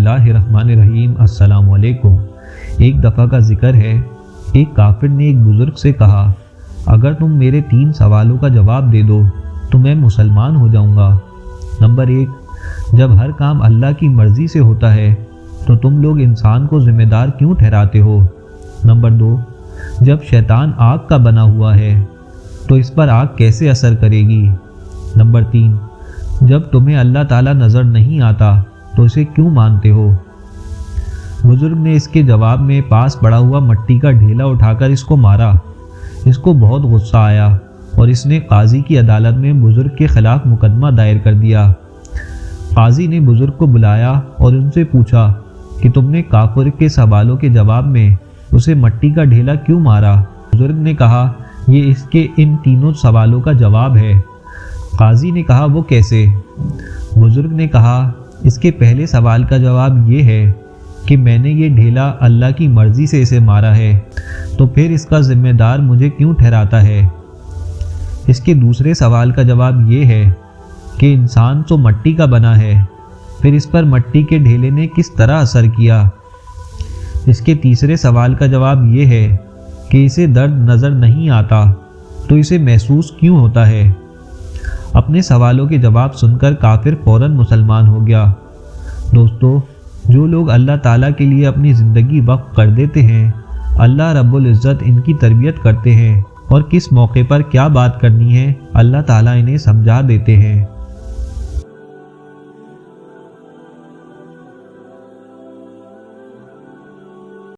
اللہ الرحمن الرحیم۔ السلام علیکم۔ ایک دفعہ کا ذکر ہے، ایک کافر نے ایک بزرگ سے کہا، اگر تم میرے 3 سوالوں کا جواب دے دو تو میں مسلمان ہو جاؤں گا۔ نمبر 1، جب ہر کام اللہ کی مرضی سے ہوتا ہے تو تم لوگ انسان کو ذمہ دار کیوں ٹھہراتے ہو؟ نمبر 2، جب شیطان آگ کا بنا ہوا ہے تو اس پر آگ کیسے اثر کرے گی؟ نمبر 3، جب تمہیں اللہ تعالیٰ نظر نہیں آتا تو اسے کیوں مانتے ہو؟ بزرگ نے اس کے جواب میں پاس پڑا ہوا مٹی کا ڈھیلا اٹھا کر اس کو مارا۔ اس کو بہت غصہ آیا اور اس نے قاضی کی عدالت میں بزرگ کے خلاف مقدمہ دائر کر دیا۔ قاضی نے بزرگ کو بلایا اور ان سے پوچھا کہ تم نے کافر کے سوالوں کے جواب میں اسے مٹی کا ڈھیلا کیوں مارا؟ بزرگ نے کہا، یہ اس کے ان 3 سوالوں کا جواب ہے۔ قاضی نے کہا، وہ کیسے؟ بزرگ نے کہا، اس کے پہلے سوال کا جواب یہ ہے کہ میں نے یہ ڈھیلا اللہ کی مرضی سے اسے مارا ہے، تو پھر اس کا ذمہ دار مجھے کیوں ٹھہراتا ہے؟ اس کے دوسرے سوال کا جواب یہ ہے کہ انسان تو مٹی کا بنا ہے، پھر اس پر مٹی کے ڈھیلے نے کس طرح اثر کیا؟ اس کے تیسرے سوال کا جواب یہ ہے کہ اسے درد نظر نہیں آتا تو اسے محسوس کیوں ہوتا ہے؟ اپنے سوالوں کے جواب سن کر کافر فوراً مسلمان ہو گیا۔ دوستو، جو لوگ اللہ تعالیٰ کے لیے اپنی زندگی وقف کر دیتے ہیں، اللہ رب العزت ان کی تربیت کرتے ہیں اور کس موقع پر کیا بات کرنی ہے اللہ تعالیٰ انہیں سمجھا دیتے ہیں۔